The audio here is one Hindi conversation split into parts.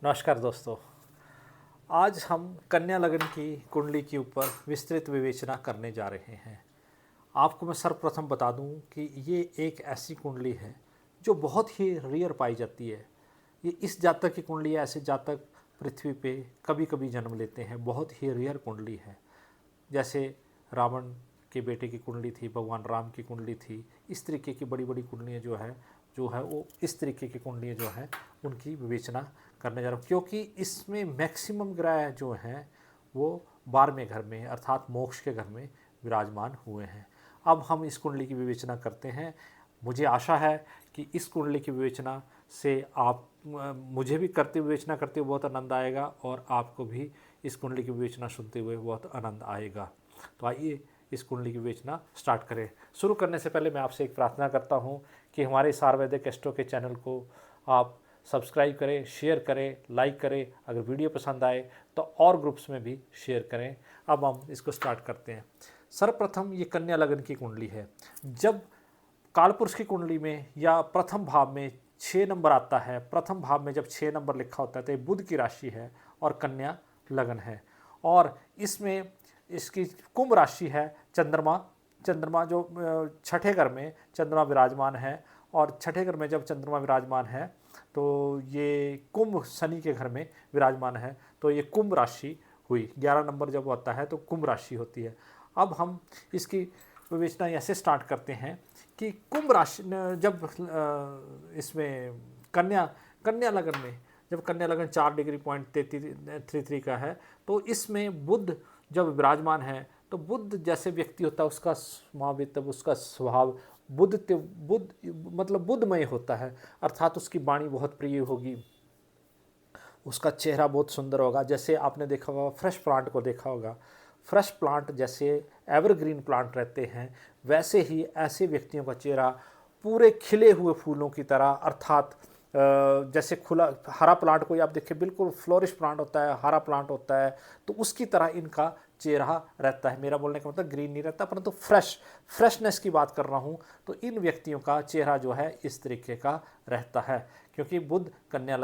नमस्कार दोस्तों। आज हम कन्या लगन की कुंडली के ऊपर विस्तृत विवेचना करने जा रहे हैं। आपको मैं सर्वप्रथम बता दूं कि ये एक ऐसी कुंडली है जो बहुत ही रेयर पाई जाती है। ये इस जातक की कुंडली है, ऐसे जातक पृथ्वी पे कभी कभी जन्म लेते हैं। बहुत ही रेयर कुंडली है। जैसे रावण के बेटे की कुंडली थी, भगवान राम की कुंडली थी। इस तरीके की बड़ी बड़ी कुंडलियाँ जो है वो इस तरीके की कुंडलियाँ जो हैं उनकी विवेचना करने जा रहा हूँ, क्योंकि इसमें मैक्सिमम ग्रह जो हैं वो 12वें घर में अर्थात मोक्ष के घर में विराजमान हुए हैं। अब हम इस कुंडली की विवेचना करते हैं। मुझे आशा है कि इस कुंडली की विवेचना से आप मुझे भी करते विवेचना करते हुए बहुत आनंद आएगा और आपको भी इस कुंडली की विवेचना सुनते हुए बहुत आनंद आएगा। तो आइए इस कुंडली की विवेचना स्टार्ट करें। शुरू करने से पहले मैं आपसे एक प्रार्थना करता हूँ कि हमारे सारवैदिक एस्ट्रो के चैनल को आप सब्सक्राइब करें, शेयर करें, लाइक करें। अगर वीडियो पसंद आए तो और ग्रुप्स में भी शेयर करें। अब हम इसको स्टार्ट करते हैं। सर्वप्रथम ये कन्या लगन की कुंडली है। जब कालपुरुष की कुंडली में या प्रथम भाव में 6 नंबर आता है, प्रथम भाव में जब 6 नंबर लिखा होता है तो ये बुध की राशि है और कन्या लगन है। और इसमें इसकी कुंभ राशि है। चंद्रमा जो छठे घर में चंद्रमा विराजमान है, और छठे घर में जब चंद्रमा विराजमान है तो ये कुंभ शनि के घर में विराजमान है, तो ये कुंभ राशि हुई। 11 नंबर जब आता है तो कुंभ राशि होती है। अब हम इसकी विवेचना ऐसे स्टार्ट करते हैं कि कुंभ राशि जब इसमें कन्या कन्या लगन में जब कन्या लगन 4 डिग्री पॉइंट 33 का है, तो इसमें बुध जब विराजमान है तो बुध जैसे व्यक्ति होता है उसका स्वामित्व, उसका स्वभाव बुध मतलब बुद्धमय होता है। अर्थात उसकी वाणी बहुत प्रिय होगी, उसका चेहरा बहुत सुंदर होगा। जैसे आपने देखा होगा, फ्रेश प्लांट को देखा होगा, फ्रेश प्लांट जैसे एवरग्रीन प्लांट रहते हैं, वैसे ही ऐसे व्यक्तियों का चेहरा पूरे खिले हुए फूलों की तरह, अर्थात जैसे खुला हरा प्लांट कोई आप देखिए बिल्कुल फ्लोरिश प्लांट होता है, हरा प्लांट होता है, तो उसकी तरह इनका चेहरा रहता है। मेरा बोलने का मतलब ग्रीन नहीं रहता, परंतु फ्रेशनेस की बात कर रहा हूँ। तो इन व्यक्तियों का चेहरा जो है इस तरीके का रहता है, क्योंकि बुध कन्या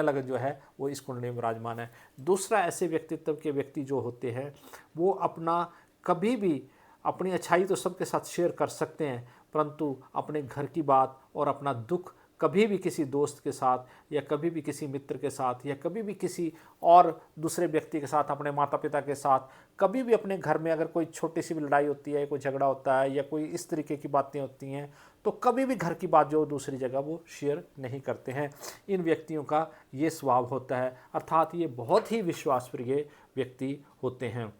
लगन जो है वो इस कुंडली में विराजमान है। दूसरा, ऐसे व्यक्तित्व के व्यक्ति जो होते हैं वो अपना कभी भी अपनी अच्छाई तो सबके साथ शेयर कर सकते हैं, परंतु अपने घर की बात और अपना दुख कभी भी किसी दोस्त के साथ या कभी भी किसी मित्र के साथ या कभी भी किसी और दूसरे व्यक्ति के साथ, अपने माता पिता के साथ, कभी भी अपने घर में अगर कोई छोटी सी भी लड़ाई होती है, कोई झगड़ा होता है या कोई इस तरीके की बातें होती हैं, तो कभी भी घर की बात जो दूसरी जगह वो शेयर नहीं करते हैं। इन व्यक्तियों का ये स्वभाव होता है, अर्थात ये बहुत ही विश्वासप्रिय व्यक्ति होते हैं।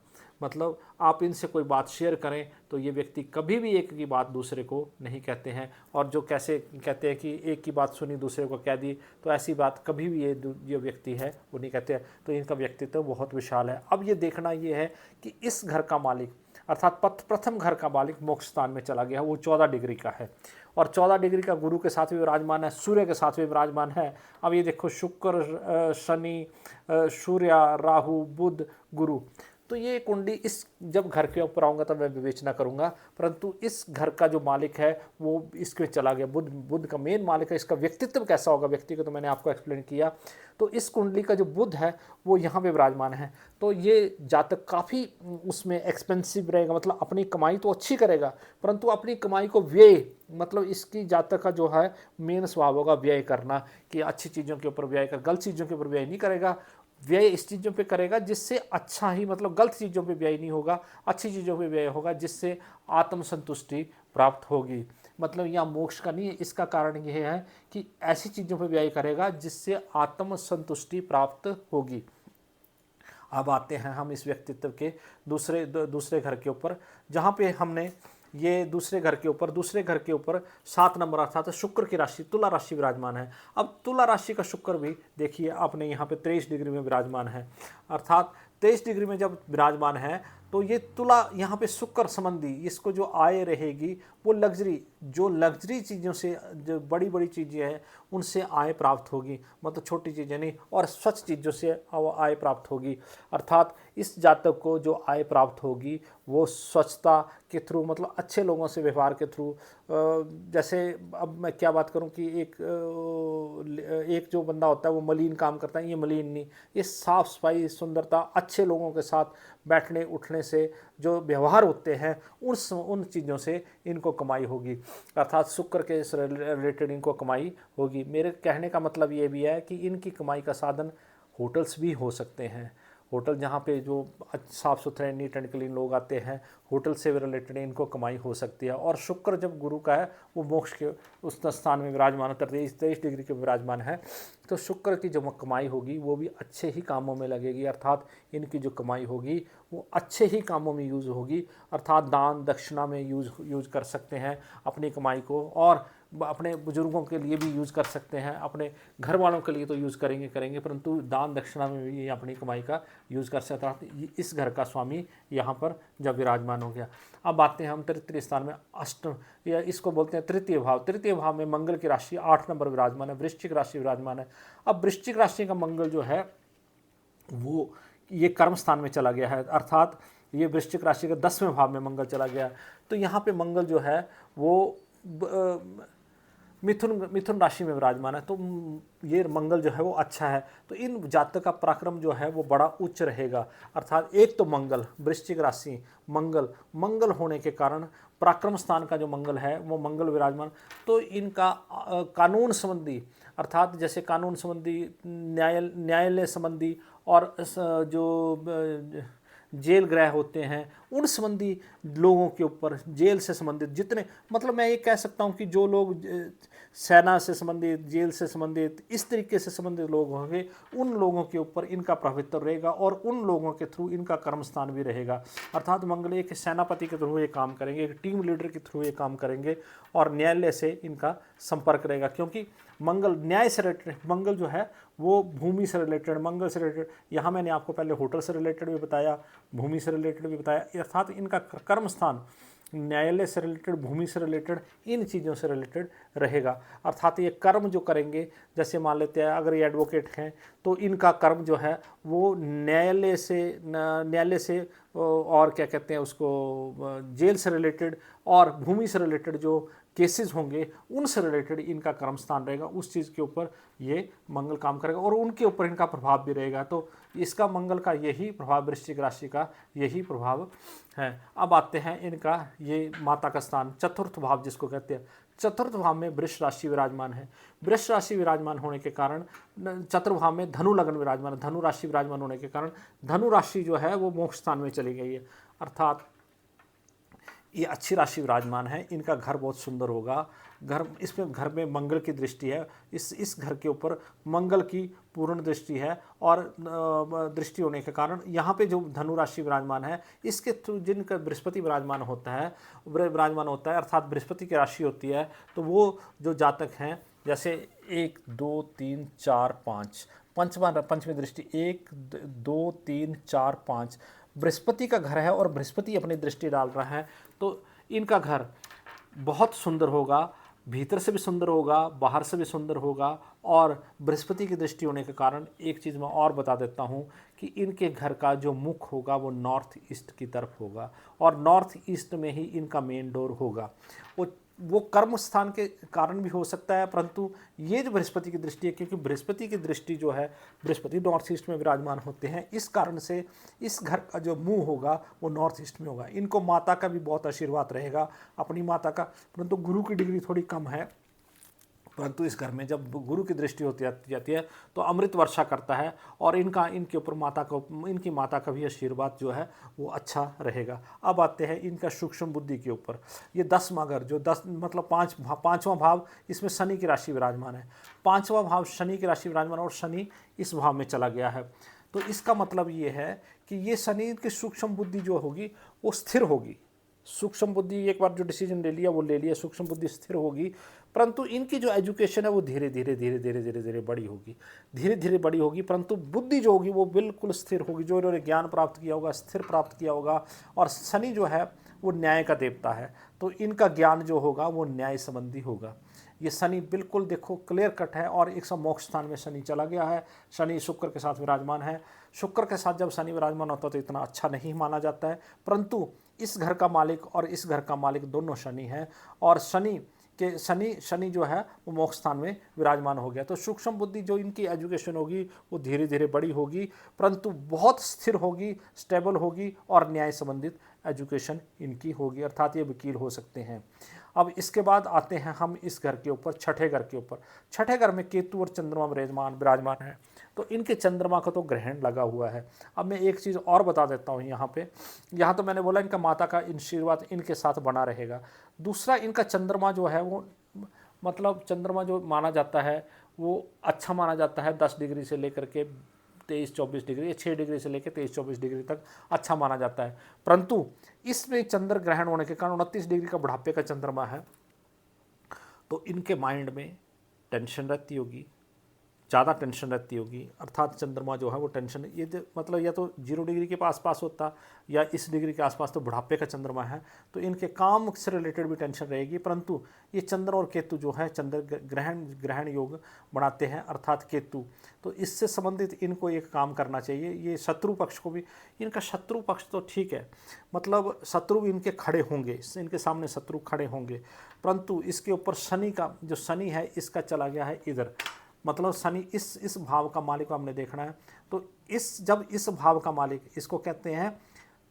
मतलब आप इनसे कोई बात शेयर करें तो ये व्यक्ति कभी भी एक की बात दूसरे को नहीं कहते हैं, और जो कैसे कहते हैं कि एक की बात सुनी दूसरे को कह दी, तो ऐसी बात कभी भी ये व्यक्ति है वो नहीं कहते हैं। तो इनका व्यक्तित्व बहुत विशाल है। अब ये देखना ये है कि इस घर का मालिक अर्थात प्रथम घर का मालिक मोक्ष स्थान में चला गया, वो 14 डिग्री का है, और 14 डिग्री का गुरु के साथ भी विराजमान है, सूर्य के साथ भी विराजमान है। अब ये देखो, शुक्र, शनि, सूर्य, राहु, बुध, गुरु, तो ये कुंडली इस जब घर के ऊपर आऊँगा तब मैं विवेचना करूँगा, परंतु इस घर का जो मालिक है वो इसमें चला गया। बुध का मेन मालिक है। इसका व्यक्तित्व कैसा होगा, व्यक्ति को तो मैंने आपको एक्सप्लेन किया। तो इस कुंडली का जो बुध है वो यहाँ पे विराजमान है, तो ये जातक काफ़ी उसमें एक्सपेंसिव रहेगा, मतलब अपनी कमाई तो अच्छी करेगा, परंतु अपनी कमाई को व्यय, मतलब इसकी जातक का जो है मेन स्वभाव होगा व्यय करना, कि अच्छी चीज़ों के ऊपर व्यय कर, गलत चीज़ों के ऊपर व्यय नहीं करेगा। व्यय इस चीज़ों पे करेगा जिससे अच्छा ही, मतलब गलत चीज़ों पे व्यय नहीं होगा, अच्छी चीज़ों पे व्यय होगा जिससे आत्मसंतुष्टि प्राप्त होगी। मतलब यहाँ मोक्ष का नहीं है, इसका कारण यह है कि ऐसी चीज़ों पे व्यय करेगा जिससे आत्मसंतुष्टि प्राप्त होगी। अब आते हैं हम इस व्यक्तित्व के दूसरे घर के ऊपर, जहाँ पे हमने ये दूसरे घर के ऊपर 7 नंबर अर्थात शुक्र की राशि तुला राशि विराजमान है। अब तुला राशि का शुक्र भी देखिए आपने यहाँ पे 23 डिग्री में विराजमान है, अर्थात 23 डिग्री में जब विराजमान है तो ये तुला यहाँ पे शुक्र संबंधी इसको जो आय रहेगी वो लग्जरी चीज़ों से, जो बड़ी बड़ी चीज़ें हैं उनसे आय प्राप्त होगी, मतलब छोटी चीज़ें नहीं, और स्वच्छ चीज़ों से आय प्राप्त होगी। अर्थात इस जातक को जो आय प्राप्त होगी वो स्वच्छता के थ्रू, मतलब अच्छे लोगों से व्यवहार के थ्रू। जैसे अब मैं क्या बात करूं कि एक जो बंदा होता है वो मलिन काम करता है, ये मलिन नहीं, ये साफ सफाई, सुंदरता, अच्छे लोगों के साथ बैठने उठने से जो व्यवहार होते हैं उन चीज़ों से इनको कमाई होगी। अर्थात शुक्र के रिलेटेड इनको कमाई होगी। मेरे कहने का मतलब ये भी है कि इनकी कमाई का साधन होटल्स भी हो सकते हैं। होटल जहाँ पे जो साफ़ सुथरे नीट एंड क्लीन लोग आते हैं, होटल से रिलेटेड इनको कमाई हो सकती है। और शुक्र जब गुरु का है वो मोक्ष के उस स्थान में विराजमान, 23 डिग्री के विराजमान है, तो शुक्र की जो कमाई होगी वो भी अच्छे ही कामों में लगेगी। अर्थात इनकी जो कमाई होगी वो अच्छे ही कामों में यूज़ होगी। अर्थात दान दक्षिणा में यूज़ कर सकते हैं अपनी कमाई को, और अपने बुजुर्गों के लिए भी यूज़ कर सकते हैं, अपने घर वालों के लिए तो यूज़ करेंगे, परंतु दान दक्षिणा में भी ये अपनी कमाई का यूज़ कर सकते हैं। इस घर का स्वामी यहाँ पर जब विराजमान हो गया। अब आते हैं हम तृतीय स्थान में, अष्टम, या इसको बोलते हैं तृतीय भाव। तृतीय भाव में मंगल की राशि 8 नंबर विराजमान है, वृश्चिक राशि विराजमान है। अब वृश्चिक राशि का मंगल जो है वो ये कर्म स्थान में चला गया है, अर्थात ये वृश्चिक राशि का 10वें भाव में मंगल चला गया है। तो यहाँ पे मंगल जो है वो मिथुन राशि में विराजमान है, तो ये मंगल जो है वो अच्छा है। तो इन जातक का पराक्रम जो है वो बड़ा उच्च रहेगा। अर्थात एक तो मंगल, वृश्चिक राशि मंगल होने के कारण पराक्रम स्थान का जो मंगल है वो मंगल विराजमान, तो इनका कानून संबंधी, अर्थात जैसे कानून संबंधी, न्यायालय संबंधी, और जो जेल गृह होते हैं उन संबंधी लोगों के ऊपर, जेल से संबंधित जितने, मतलब मैं ये कह सकता हूँ कि जो लोग सेना से संबंधित, जेल से संबंधित, इस तरीके से संबंधित लोग होंगे, उन लोगों के ऊपर इनका प्रभुत्व रहेगा और उन लोगों के थ्रू इनका कर्मस्थान भी रहेगा। अर्थात मंगल एक सेनापति के थ्रू ये काम करेंगे, एक टीम लीडर के थ्रू ये काम करेंगे, और न्यायालय से इनका संपर्क रहेगा, क्योंकि मंगल न्याय से रिलेटेड, मंगल जो है वो भूमि से रिलेटेड, मंगल से रिलेटेड, यहाँ मैंने आपको पहले होटल से रिलेटेड भी बताया, भूमि से रिलेटेड भी बताया। अर्थात इनका कर्म स्थान न्यायालय से रिलेटेड, भूमि से रिलेटेड, इन चीज़ों से रिलेटेड रहेगा। अर्थात ये कर्म जो करेंगे, जैसे मान लेते हैं अगर ये एडवोकेट हैं तो इनका कर्म जो है वो न्यायालय से और क्या कहते हैं उसको, जेल से रिलेटेड और भूमि से रिलेटेड जो केसेस होंगे उनसे रिलेटेड इनका कर्म स्थान रहेगा, उस चीज़ के ऊपर ये मंगल काम करेगा और उनके ऊपर इनका प्रभाव भी रहेगा। तो इसका मंगल का यही प्रभाव, वृश्चिक राशि का यही प्रभाव है। अब आते हैं इनका ये माता का स्थान, चतुर्थ भाव जिसको कहते हैं। चतुर्थ भाव में वृष राशि विराजमान है। वृष राशि विराजमान होने के कारण चतुर्थ भाव में धनु लगन विराजमान है। धनु राशि विराजमान होने के कारण धनु राशि जो है वो मोक्ष स्थान में चली गई है। अर्थात ये अच्छी राशि विराजमान है, इनका घर बहुत सुंदर होगा। इसमें घर में मंगल की दृष्टि है, इस घर के ऊपर मंगल की पूर्ण दृष्टि है, और दृष्टि होने के कारण यहाँ पे जो धनु राशि विराजमान है इसके थ्रू जिनका बृहस्पति विराजमान होता है अर्थात बृहस्पति की राशि होती है, तो वो जो जातक हैं, जैसे 1 2 3 4 5, पंचमी दृष्टि 1 2 3 4 5 बृहस्पति का घर है और बृहस्पति अपनी दृष्टि डाल रहा है, तो इनका घर बहुत सुंदर होगा, भीतर से भी सुंदर होगा, बाहर से भी सुंदर होगा। और बृहस्पति की दृष्टि होने के कारण एक चीज़ मैं और बता देता हूँ कि इनके घर का जो मुख होगा वो नॉर्थ ईस्ट की तरफ होगा, और नॉर्थ ईस्ट में ही इनका मेन डोर होगा। वो कर्म स्थान के कारण भी हो सकता है, परंतु ये जो बृहस्पति की दृष्टि है, क्योंकि बृहस्पति की दृष्टि जो है, बृहस्पति नॉर्थ ईस्ट में विराजमान होते हैं, इस कारण से इस घर का जो मुंह होगा वो नॉर्थ ईस्ट में होगा। इनको माता का भी बहुत आशीर्वाद रहेगा, अपनी माता का, परंतु गुरु की डिग्री थोड़ी कम है, परंतु इस घर में जब गुरु की दृष्टि होती जाती है तो अमृत वर्षा करता है, और इनके ऊपर इनकी माता का भी आशीर्वाद जो है वो अच्छा रहेगा। अब आते हैं इनका सूक्ष्म बुद्धि के ऊपर। ये 10वां घर जो 10 मतलब 5वां भाव, इसमें शनि की राशि विराजमान है। 5वां भाव शनि की राशि विराजमान, और शनि इस भाव में चला गया है। तो इसका मतलब ये है कि ये शनि की सूक्ष्म बुद्धि जो होगी वो स्थिर होगी, सूक्ष्म बुद्धि एक बार जो डिसीजन ले लिया वो ले लिया, सूक्ष्म बुद्धि स्थिर होगी, परंतु इनकी जो एजुकेशन है वो धीरे धीरे धीरे धीरे धीरे धीरे बड़ी होगी, धीरे धीरे बड़ी होगी, परंतु बुद्धि जो होगी वो बिल्कुल स्थिर होगी। जो इन्होंने ज्ञान प्राप्त किया होगा, स्थिर प्राप्त किया होगा। और शनि जो है वो न्याय का देवता है, तो इनका ज्ञान जो होगा वो न्याय संबंधी होगा। ये शनि बिल्कुल देखो क्लियर कट है, और एक मोक्ष स्थान में शनि चला गया है। शनि शुक्र के साथ विराजमान है। शुक्र के साथ जब शनि विराजमान होता है तो इतना अच्छा नहीं माना जाता है, परंतु इस घर का मालिक और इस घर का मालिक दोनों शनि है, और शनि जो है वो मोक्ष स्थान में विराजमान हो गया। तो सूक्ष्म बुद्धि जो इनकी एजुकेशन होगी वो धीरे धीरे बड़ी होगी, परंतु बहुत स्थिर होगी, स्टेबल होगी, और न्याय संबंधित एजुकेशन इनकी होगी, अर्थात ये वकील हो सकते हैं। अब इसके बाद आते हैं हम इस घर के ऊपर, छठे घर के ऊपर। छठे घर में केतु और चंद्रमा विराजमान है, तो इनके चंद्रमा का तो ग्रहण लगा हुआ है। अब मैं एक चीज़ और बता देता हूँ यहाँ पे, यहाँ तो मैंने बोला इनका माता का आशीर्वाद इनके साथ बना रहेगा। दूसरा, इनका चंद्रमा जो है वो मतलब चंद्रमा जो माना जाता है वो अच्छा माना जाता है, 10 डिग्री से लेकर के 23-24 डिग्री, या 6 डिग्री से लेकर 23-24 डिग्री तक अच्छा माना जाता है। परंतु इसमें चंद्र ग्रहण होने के कारण 29 डिग्री का बुढ़ापे का चंद्रमा है, तो इनके माइंड में टेंशन रहती होगी, ज़्यादा टेंशन रहती होगी, अर्थात चंद्रमा जो है वो टेंशन, ये मतलब या तो 0 डिग्री के आसपास होता या इस डिग्री के आसपास, तो बुढ़ापे का चंद्रमा है, तो इनके काम से रिलेटेड भी टेंशन रहेगी। परंतु ये चंद्र और केतु जो है चंद्र ग्रहण योग बनाते हैं, अर्थात केतु, तो इससे संबंधित इनको एक काम करना चाहिए। ये शत्रु पक्ष को भी, इनका शत्रु पक्ष तो ठीक है, मतलब शत्रु इनके खड़े होंगे, इनके सामने शत्रु खड़े होंगे, परंतु इसके ऊपर शनि का जो शनि है इसका चला गया है इधर, मतलब शनि इस भाव का मालिक को हमने देखना है। तो जब इस भाव का मालिक, इसको कहते हैं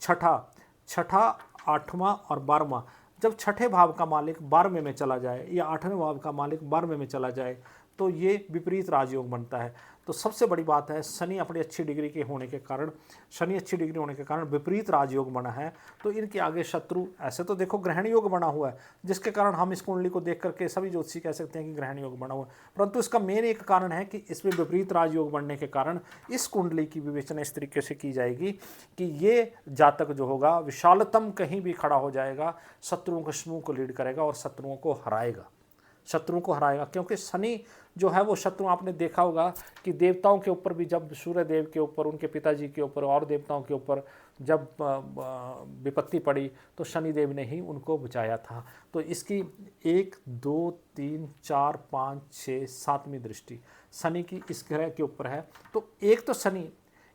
छठा, 8वां और 12वां, जब छठे भाव का मालिक 12वें में चला जाए या 8वें भाव का मालिक 12वें में चला जाए तो ये विपरीत राजयोग बनता है। तो सबसे बड़ी बात है, शनि अपनी अच्छी डिग्री के होने के कारण, शनि अच्छी डिग्री होने के कारण विपरीत राजयोग बना है, तो इनके आगे शत्रु, ऐसे तो देखो ग्रहण योग बना हुआ है, जिसके कारण हम इस कुंडली को देख करके सभी ज्योतिषी कह सकते हैं कि ग्रहण योग बना हुआ है, परंतु इसका मेन एक कारण है कि इसमें विपरीत राजयोग बनने के कारण इस कुंडली की विवेचना इस तरीके से की जाएगी कि ये जातक जो होगा विशालतम कहीं भी खड़ा हो जाएगा, शत्रुओं के समूह को लीड करेगा और शत्रुओं को हराएगा, क्योंकि शनि जो है वो शत्रु, आपने देखा होगा कि देवताओं के ऊपर भी, जब सूर्य देव के ऊपर, उनके पिताजी के ऊपर और देवताओं के ऊपर जब विपत्ति पड़ी तो शनि देव ने ही उनको बचाया था। तो इसकी 1 2 3 4 5 6 7वीं दृष्टि शनि की इस ग्रह के ऊपर है। तो एक तो शनि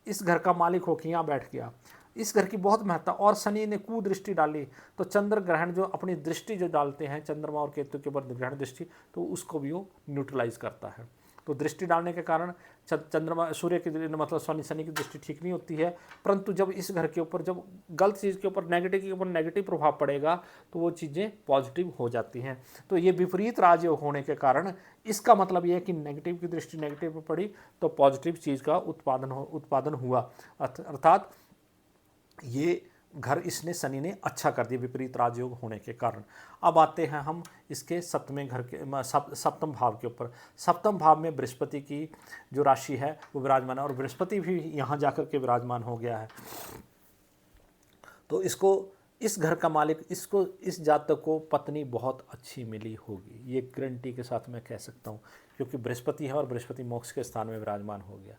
इस घर का मालिक होकर यहाँ बैठ गया, इस घर की बहुत महत्ता, और शनि ने कुदृष्टि डाली, तो चंद्र ग्रहण जो अपनी दृष्टि जो डालते हैं चंद्रमा और केतु के ऊपर ग्रहण दृष्टि, तो उसको भी वो न्यूट्रलाइज करता है। तो दृष्टि डालने के कारण चंद्रमा, सूर्य की मतलब शनि की दृष्टि ठीक नहीं होती है, परंतु जब इस घर के ऊपर, जब गलत चीज़ के ऊपर, नेगेटिव के ऊपर नेगेटिव प्रभाव पड़ेगा तो वो चीज़ें पॉजिटिव हो जाती हैं। तो ये विपरीत राजयोग होने के कारण इसका मतलब ये है कि नेगेटिव की दृष्टि नेगेटिव पर पड़ी तो पॉजिटिव चीज़ का उत्पादन हुआ, अर्थात ये घर इसने शनि ने अच्छा कर दिया विपरीत राजयोग होने के कारण। अब आते हैं हम इसके सप्तम भाव के ऊपर। सप्तम भाव में बृहस्पति की जो राशि है वो विराजमान है, और बृहस्पति भी यहाँ जाकर के विराजमान हो गया है। तो इसको, इस घर का मालिक, इसको, इस जातक को पत्नी बहुत अच्छी मिली होगी, ये गारंटी के साथ मैं कह सकता हूँ, क्योंकि बृहस्पति है और बृहस्पति मोक्ष के स्थान में विराजमान हो गया।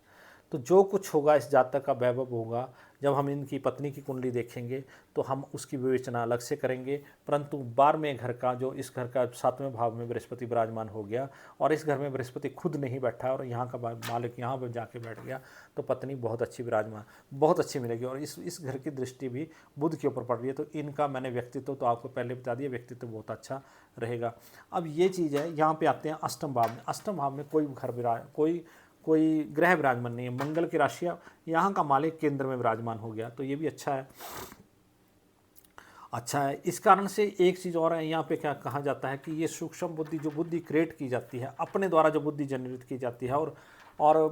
तो जो कुछ होगा इस जातक का वैभव होगा, जब हम इनकी पत्नी की कुंडली देखेंगे तो हम उसकी विवेचना अलग से करेंगे, परंतु 12वें घर का, जो इस घर का 7वें भाव में बृहस्पति विराजमान हो गया और इस घर में बृहस्पति खुद नहीं बैठा और यहाँ का मालिक यहाँ पर जाके बैठ गया, तो पत्नी बहुत अच्छी बहुत अच्छी मिलेगी। और इस घर की दृष्टि भी बुध के ऊपर पड़ रही है, तो इनका मैंने व्यक्तित्व तो आपको पहले बता दिया, व्यक्तित्व बहुत अच्छा रहेगा। अब ये चीज़ है, यहाँ पे आते हैं अष्टम भाव में। अष्टम भाव में कोई ग्रह विराजमान नहीं है, मंगल की राशि, यहाँ का मालिक केंद्र में विराजमान हो गया, तो ये भी अच्छा है। इस कारण से एक चीज़ और है, यहाँ पे क्या कहा जाता है कि ये सूक्ष्म बुद्धि, जो बुद्धि क्रिएट की जाती है अपने द्वारा, जो बुद्धि जनरेट की जाती है, और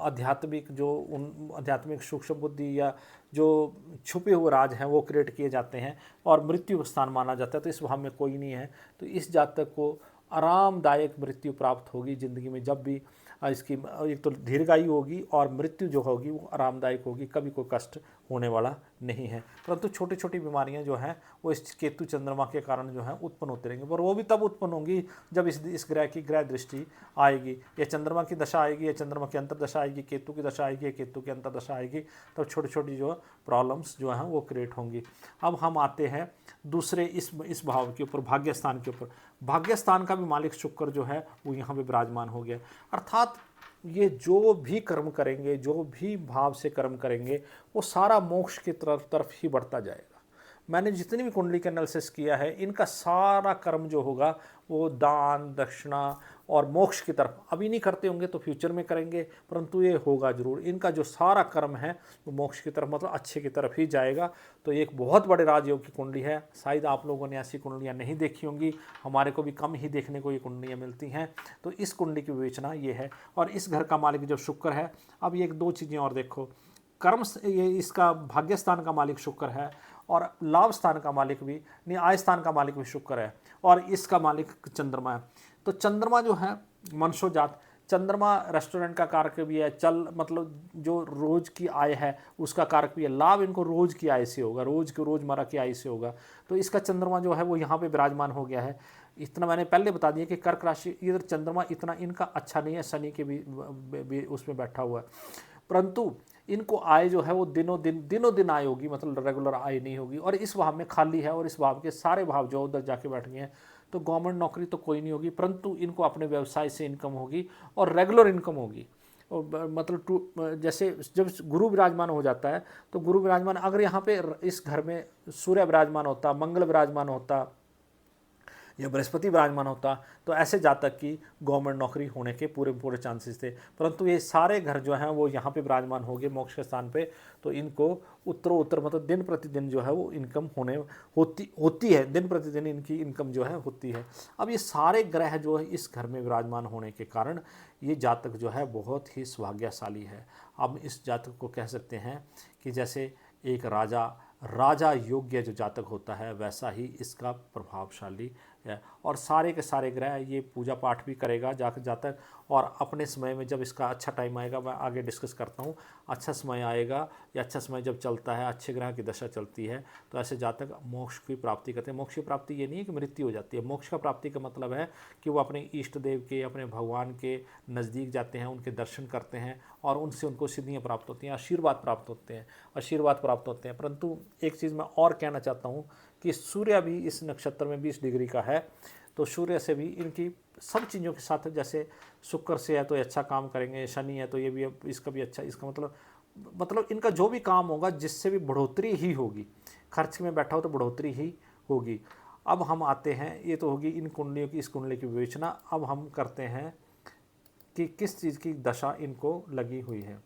आध्यात्मिक सूक्ष्म बुद्धि या जो छुपे हुए राज हैं वो क्रिएट किए जाते हैं और मृत्यु स्थान माना जाता है। तो इस भाव में कोई नहीं है, तो इस जातक को आरामदायक मृत्यु प्राप्त होगी ज़िंदगी में। जब भी इसकी एक तो दीर्घायु होगी और मृत्यु जो होगी वो आरामदायक होगी, कभी कोई कष्ट होने वाला नहीं है। परंतु छोटी छोटी बीमारियां जो हैं वो इस केतु चंद्रमा के कारण जो है उत्पन्न होते रहेंगे, पर वो भी तब उत्पन्न होंगी जब इस ग्रह की ग्रह दृष्टि आएगी, या चंद्रमा की दशा आएगी, या चंद्रमा की अंतर्दशा आएगी, केतु की दशा आएगी, या केतु की अंतर्दशा आएगी, तब छोटी छोटी जो प्रॉब्लम्स जो हैं वो क्रिएट होंगी। अब हम आते हैं दूसरे इस भाव के ऊपर, भाग्य स्थान के ऊपर। भाग्य स्थान का भी मालिक शुक्र जो है वो यहाँ पे विराजमान हो गया, अर्थात ये जो भी कर्म करेंगे, जो भी भाव से कर्म करेंगे, वो सारा मोक्ष की तरफ ही बढ़ता जाएगा। मैंने जितनी भी कुंडली का एनालिसिस किया है, इनका सारा कर्म जो होगा वो दान दक्षिणा और मोक्ष की तरफ, अभी नहीं करते होंगे तो फ्यूचर में करेंगे, परंतु ये होगा जरूर। इनका जो सारा कर्म है वो मोक्ष की तरफ, मतलब अच्छे की तरफ ही जाएगा। तो ये एक बहुत बड़े राजयोग की कुंडली है। शायद आप लोगों ने ऐसी कुंडलियाँ नहीं देखी होंगी, हमारे को भी कम ही देखने को ये कुंडलियाँ मिलती हैं। तो इस कुंडली की विवेचना ये है। और इस घर का मालिक जो शुक्र है, अब ये एक दो चीज़ें और देखो, कर्म ये इसका भाग्य स्थान का मालिक शुक्र है, और लाभ स्थान का मालिक भी नहीं, आय स्थान का मालिक भी शुक्र है, और इसका मालिक चंद्रमा है। तो चंद्रमा जो है मनुष्योजात, चंद्रमा रेस्टोरेंट का कारक भी है, चल मतलब जो रोज की आय है उसका कारक भी है। लाभ इनको रोज की आय से होगा, रोजमर्रा की आय से होगा। तो इसका चंद्रमा जो है वो यहाँ पे विराजमान हो गया है। इतना मैंने पहले बता दिया कि कर्क राशि, इधर चंद्रमा इतना इनका अच्छा नहीं है, शनि के भी उसमें बैठा हुआ है, परंतु इनको आय जो है वो दिनों दिन आय होगी, मतलब रेगुलर आय नहीं होगी। और इस भाव में खाली है, और इस भाव के सारे भाव जो उधर जाके बैठ गए हैं, तो गवर्नमेंट नौकरी तो कोई नहीं होगी, परंतु इनको अपने व्यवसाय से इनकम होगी और रेगुलर इनकम होगी। और मतलब जैसे जब गुरु विराजमान हो जाता है, तो गुरु विराजमान अगर यहाँ पे इस घर में सूर्य विराजमान होता, मंगल विराजमान होता, या बृहस्पति विराजमान होता, तो ऐसे जातक की गवर्नमेंट नौकरी होने के पूरे चांसेस थे। परंतु ये सारे घर जो हैं वो यहाँ पे विराजमान हो गए मोक्ष के स्थान पे, तो इनको उत्तर मतलब दिन प्रतिदिन जो है वो इनकम होती है, दिन प्रतिदिन इनकी इनकम जो है होती है। अब ये सारे ग्रह जो है इस घर में विराजमान होने के कारण ये जातक जो है बहुत ही सौभाग्यशाली है। अब इस जातक को कह सकते हैं कि जैसे एक राजा योग्य जो जातक होता है, वैसा ही इसका प्रभावशाली है। और सारे के सारे ग्रह ये पूजा पाठ भी करेगा जातक, और अपने समय में जब इसका अच्छा टाइम आएगा, मैं आगे डिस्कस करता हूँ, अच्छा समय आएगा या अच्छा समय जब चलता है, अच्छे ग्रह की दशा चलती है, तो ऐसे जातक मोक्ष की प्राप्ति करते हैं। मोक्ष की प्राप्ति ये नहीं है कि मृत्यु हो जाती है, मोक्ष का प्राप्ति का मतलब है कि वो अपने इष्ट देव के, अपने भगवान के नज़दीक जाते हैं, उनके दर्शन करते हैं, और उनसे उनको सिद्धियाँ प्राप्त होती हैं, आशीर्वाद प्राप्त होते हैं। परंतु एक चीज़ मैं और कहना चाहता हूँ कि सूर्य भी इस नक्षत्र में 20 डिग्री का है, तो सूर्य से भी इनकी सब चीज़ों के साथ, जैसे शुक्र से है तो ये अच्छा काम करेंगे, शनि है तो ये भी इसका भी अच्छा, इसका मतलब इनका जो भी काम होगा जिससे भी बढ़ोतरी ही होगी, खर्च में बैठा हो तो बढ़ोतरी ही होगी। अब हम आते हैं, ये तो होगी इन कुंडलियों की, इस कुंडली की विवेचना। अब हम करते हैं कि किस चीज़ की दशा इनको लगी हुई है।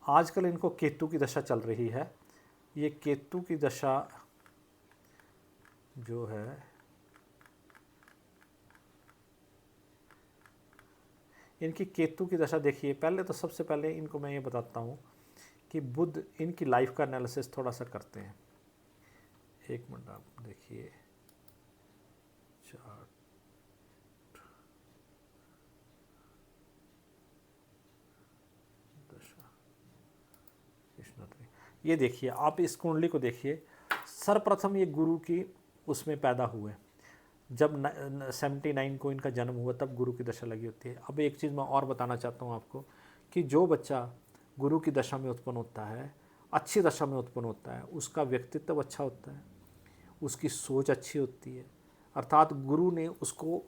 आजकल इनको केतु की दशा चल रही है। ये केतु की दशा जो है, इनकी केतु की दशा देखिए। पहले तो सबसे पहले इनको मैं ये बताता हूँ कि बुध, इनकी लाइफ का एनालिसिस थोड़ा सा करते हैं। एक मिनट आप देखिए, चार्ट दशा, ये देखिए, आप इस कुंडली को देखिए। सर्वप्रथम ये गुरु की उसमें पैदा हुए, जब 79 को इनका जन्म हुआ, तब गुरु की दशा लगी होती है। अब एक चीज़ मैं और बताना चाहता हूँ आपको कि जो बच्चा गुरु की दशा में उत्पन्न होता है, अच्छी दशा में उत्पन्न होता है, उसका व्यक्तित्व अच्छा होता है, उसकी सोच अच्छी होती है, अर्थात गुरु ने उसको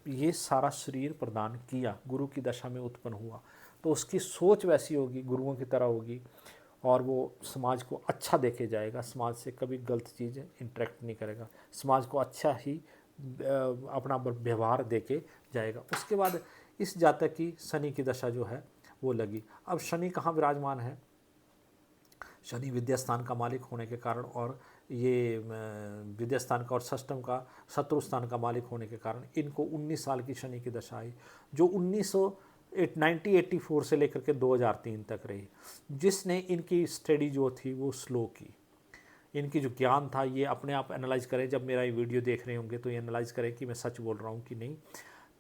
ये सारा शरीर प्रदान किया, गुरु की दशा में उत्पन्न हुआ, तो उसकी सोच वैसी होगी, गुरुओं की तरह होगी, और वो समाज को अच्छा देके जाएगा, समाज से कभी गलत चीज़ इंटरेक्ट नहीं करेगा, समाज को अच्छा ही अपना व्यवहार देके जाएगा। उसके बाद इस जातक की शनि की दशा जो है वो लगी। अब शनि कहाँ विराजमान है? शनि विद्या स्थान का मालिक होने के कारण, और ये विद्या स्थान का और षष्टम का शत्रु स्थान का मालिक होने के कारण इनको 19 साल की शनि की दशा आई, जो 1984 से लेकर के 2003 तक रही, जिसने इनकी स्टडी जो थी वो स्लो की। इनकी जो ज्ञान था ये अपने आप एनालाइज करें, जब मेरा ये वीडियो देख रहे होंगे तो ये एनालाइज करें कि मैं सच बोल रहा हूँ कि नहीं।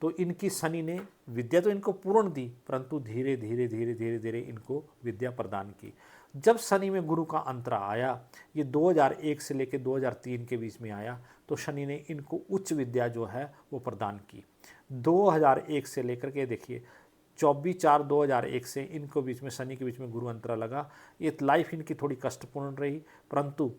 तो इनकी शनि ने विद्या तो इनको पूर्ण दी, परंतु धीरे धीरे धीरे धीरे धीरे इनको विद्या प्रदान की। जब शनि में गुरु का अंतर आया, ये 2001 से लेकर 2003 के बीच में आया, तो शनि ने इनको उच्च विद्या जो है वो प्रदान की। 2001 से लेकर के देखिए 24/4/2001 से इनको बीच में, शनि के बीच में गुरु अंतरा लगा। ये लाइफ इनकी थोड़ी कष्टपूर्ण रही, परंतु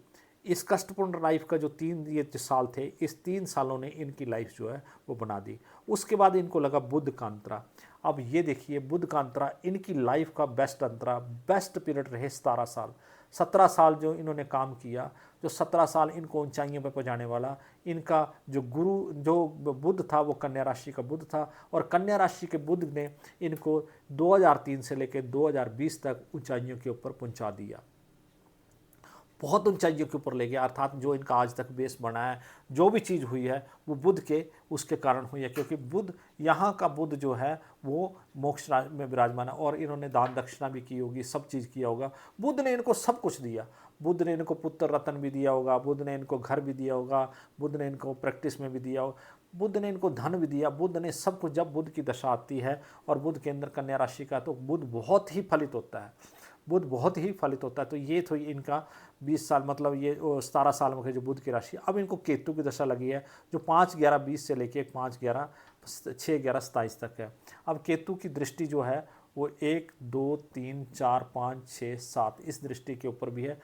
इस कष्टपूर्ण लाइफ का जो 3 साल थे, इस 3 सालों ने इनकी लाइफ जो है वो बना दी। उसके बाद इनको लगा बुध का अंतरा। अब ये देखिए बुध का अंतरा इनकी लाइफ का बेस्ट अंतरा, बेस्ट पीरियड रहे 17 साल। 17 साल जो इन्होंने काम किया, जो 17 साल इनको ऊंचाइयों पर पहुंचाने वाला, इनका जो गुरु जो बुध था वो कन्या राशि का बुध था, और कन्या राशि के बुध ने इनको 2003 से लेकर 2020 तक ऊंचाइयों के ऊपर पहुंचा दिया, बहुत ऊंचाइयों के ऊपर ले गया। अर्थात जो इनका आज तक बेस बना है, जो भी चीज़ हुई है वो बुध के उसके कारण हुई है, क्योंकि बुध, यहाँ का बुध जो है वो मोक्ष में विराजमान है, और इन्होंने दान दक्षिणा भी की होगी, सब चीज़ किया होगा। बुध ने इनको सब कुछ दिया, बुध ने इनको पुत्र रत्न भी दिया होगा, बुध ने इनको घर भी दिया होगा, बुध ने इनको प्रैक्टिस में भी दिया होगा, बुध ने इनको धन भी दिया, बुध ने सब कुछ। जब बुध की दशा आती है और बुध के अंदर कन्या राशि का, तो बुध बहुत ही फलित होता है, बुध बहुत ही फलित होता है। तो ये तो इनका 20 साल, मतलब ये 17 साल में जो बुध की राशि। अब इनको केतु की दशा लगी है, जो 5/11/20 से लेके 5/11/6/11/27 तक है। अब केतु की दृष्टि जो है वो 1 2 3 4 5 6 7 इस दृष्टि के ऊपर भी है।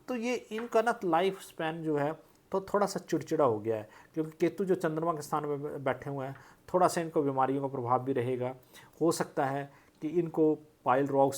तो ये इनका ना लाइफ स्पैन जो है तो थोड़ा सा चिड़चिड़ा हो गया है, क्योंकि केतु जो चंद्रमा के स्थान में बैठे हुए हैं, थोड़ा सा इनको बीमारियों का प्रभाव भी रहेगा। हो सकता है कि इनको पाइल रोग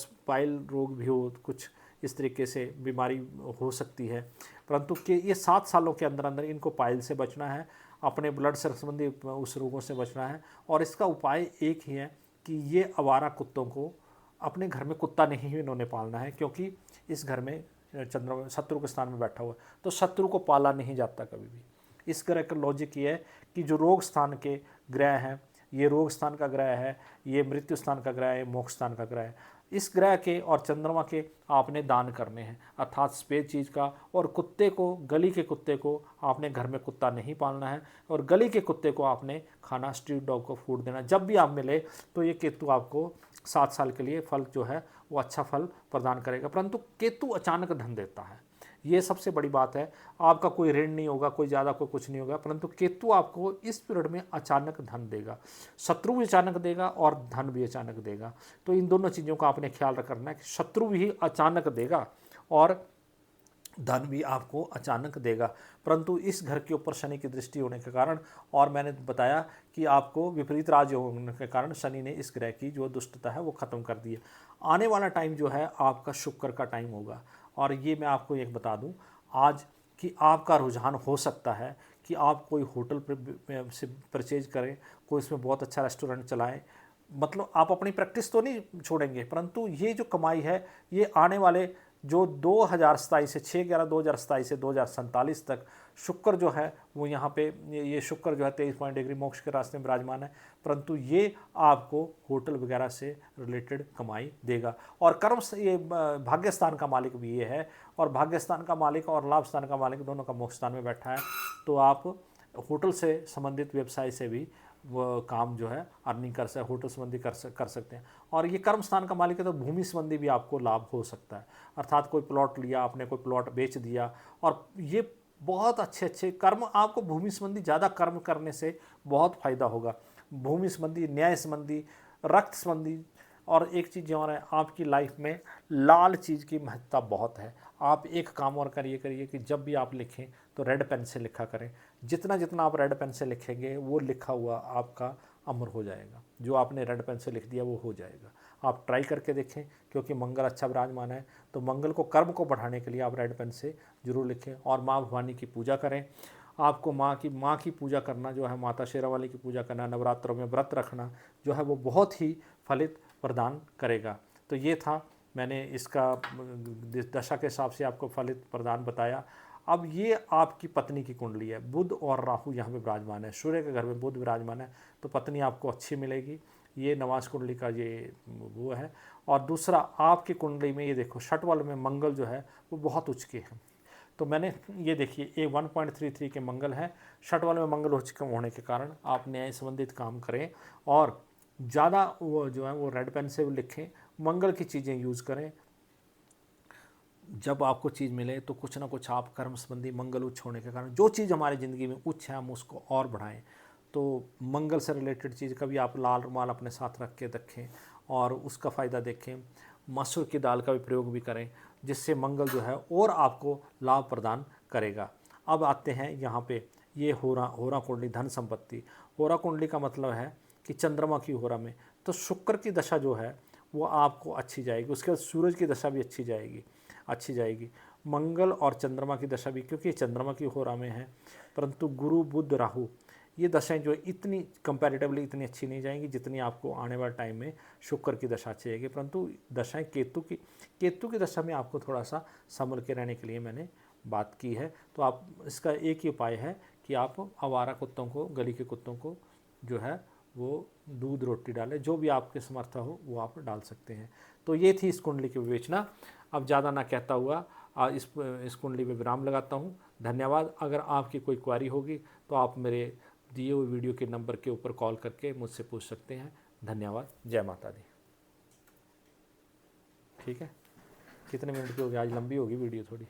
भी हो, कुछ इस तरीके से बीमारी हो सकती है। परंतु कि ये 7 सालों के अंदर अंदर इनको पाइल से बचना है, अपने ब्लड से संबंधी उस रोगों से बचना है। और इसका उपाय एक ही है कि ये आवारा कुत्तों को, अपने घर में कुत्ता नहीं इन्होंने पालना है, क्योंकि इस घर में चंद्रमा शत्रु के स्थान में बैठा हुआ है, तो शत्रु को पाला नहीं जाता कभी भी। इस ग्रह का लॉजिक ये है कि जो रोग स्थान के ग्रह हैं, ये रोग स्थान का ग्रह है, ये मृत्यु स्थान का ग्रह है, मोक्ष स्थान का ग्रह है। इस ग्रह के और चंद्रमा के आपने दान करने हैं, अर्थात सफ़ेद चीज़ का। और कुत्ते को, गली के कुत्ते को आपने, घर में कुत्ता नहीं पालना है, और गली के कुत्ते को आपने खाना, स्ट्रीट डॉग को फूड देना। जब भी आप मिले तो ये केतु आपको 7 साल के लिए फल जो है वो अच्छा फल प्रदान करेगा। परंतु केतु अचानक धन देता है, ये सबसे बड़ी बात है। आपका कोई ऋण नहीं होगा, कोई ज़्यादा कोई कुछ नहीं होगा, परंतु केतु आपको इस पीरियड में अचानक धन देगा। शत्रु भी अचानक देगा और धन भी अचानक देगा। तो इन दोनों चीज़ों का आपने ख्याल रखना है कि शत्रु भी अचानक देगा और धन भी आपको अचानक देगा। परंतु इस घर के ऊपर शनि की दृष्टि होने के कारण, और मैंने बताया कि आपको विपरीत राज होने के कारण, शनि ने इस ग्रह की जो दुष्टता है वो ख़त्म कर दी है। आने वाला टाइम जो है आपका शुक्र का टाइम होगा। और ये मैं आपको एक बता दूं आज कि आपका रुझान हो सकता है कि आप कोई होटल से परचेज करें, कोई इसमें बहुत अच्छा रेस्टोरेंट चलाएं। मतलब आप अपनी प्रैक्टिस तो नहीं छोड़ेंगे, परंतु ये जो कमाई है ये आने वाले जो 2027 से 6/11/2027 से 2047 तक शुक्र जो है वो यहाँ पे, ये शुक्र जो है 23 मोक्ष के रास्ते में विराजमान है, परंतु ये आपको होटल वगैरह से रिलेटेड कमाई देगा। और कर्म से ये भाग्य स्थान का मालिक भी ये है, और भाग्य स्थान का मालिक और लाभ स्थान का मालिक दोनों का मोक्ष स्थान में बैठा है। तो आप होटल से संबंधित व्यवसाय से भी वो काम जो है अर्निंग कर सकते, होटल संबंधी कर सकते हैं। और ये कर्म स्थान का मालिक है, तो भूमि संबंधी भी आपको लाभ हो सकता है। अर्थात कोई प्लॉट लिया आपने, कोई प्लॉट बेच दिया, और ये बहुत अच्छे अच्छे कर्म, आपको भूमि संबंधी ज़्यादा कर्म करने से बहुत फ़ायदा होगा। भूमि संबंधी, न्याय संबंधी, रक्त संबंधी। और एक चीज़ और है, आपकी लाइफ में लाल चीज़ की महत्ता बहुत है। आप एक काम और करिए कि जब भी आप लिखें तो रेड पेन से लिखा करें। जितना जितना आप रेड पेन से लिखेंगे वो लिखा हुआ आपका अमर हो जाएगा। जो आपने रेड पेन से लिख दिया वो हो जाएगा। आप ट्राई करके देखें, क्योंकि मंगल अच्छा विराजमान है, तो मंगल को, कर्म को बढ़ाने के लिए आप रेड पेन से जरूर लिखें। और माँ भवानी की पूजा करें। आपको माँ की पूजा करना जो है, माता शेरावाली की पूजा करना, नवरात्रों में व्रत रखना जो है वो बहुत ही फलित प्रदान करेगा। तो ये था, मैंने इसका दशा के हिसाब से आपको फलित प्रदान बताया। अब ये आपकी पत्नी की कुंडली है, बुध और राहु यहाँ पे विराजमान है, सूर्य के घर में बुध विराजमान है, तो पत्नी आपको अच्छी मिलेगी। ये नवाज कुंडली का ये वो है। और दूसरा, आपकी कुंडली में ये देखो, छठवल में मंगल जो है वो बहुत उच्च के हैं। तो मैंने ये देखिए ये 1.33 के मंगल है, छठ वाले में मंगल उच्च कम होने के कारण आप न्याय संबंधित काम करें और ज़्यादा वो जो है वो रेड पेन से लिखें, मंगल की चीज़ें यूज़ करें। जब आपको चीज़ मिले तो कुछ ना कुछ आप कर्म संबंधी मंगल उच्च होने के कारण जो चीज़ हमारी ज़िंदगी में उच्च है हम उसको और बढ़ाएं। तो मंगल से रिलेटेड चीज़ कभी आप लाल रुमाल अपने साथ रख के रखें और उसका फ़ायदा देखें। मसूर की दाल का भी प्रयोग भी करें जिससे मंगल जो है और आपको लाभ प्रदान करेगा। अब आते हैं यहाँ पे ये होरा कुंडली धन संपत्ति। होरा कुंडली का मतलब है कि चंद्रमा की होरा में तो शुक्र की दशा जो है वो आपको अच्छी जाएगी, उसके बाद सूरज की दशा भी अच्छी जाएगी। मंगल और चंद्रमा की दशा भी, क्योंकि चंद्रमा की होरा में है, परंतु गुरु बुध राहु ये दशाएं जो इतनी कंपैरेटिवली इतनी अच्छी नहीं जाएंगी जितनी आपको आने वाले टाइम में शुक्र की दशा अच्छी जाएगी। परंतु दशाएं केतु की दशा में आपको थोड़ा सा संभल के रहने के लिए मैंने बात की है। तो आप इसका एक ही उपाय है कि आप आवारा कुत्तों को, गली के कुत्तों को जो है वो दूध रोटी डालें, जो भी आपके समर्थ हो वो आप डाल सकते हैं। तो ये थी इस कुंडली की विवेचना। अब ज़्यादा ना कहता हुआ इस कुंडली में विराम लगाता हूँ। धन्यवाद। अगर आपकी कोई क्वारी होगी तो आप मेरे दिए हुए वीडियो के नंबर के ऊपर कॉल करके मुझसे पूछ सकते हैं। धन्यवाद। जय माता दी। ठीक है, कितने मिनट की होगी? आज लंबी होगी वीडियो थोड़ी।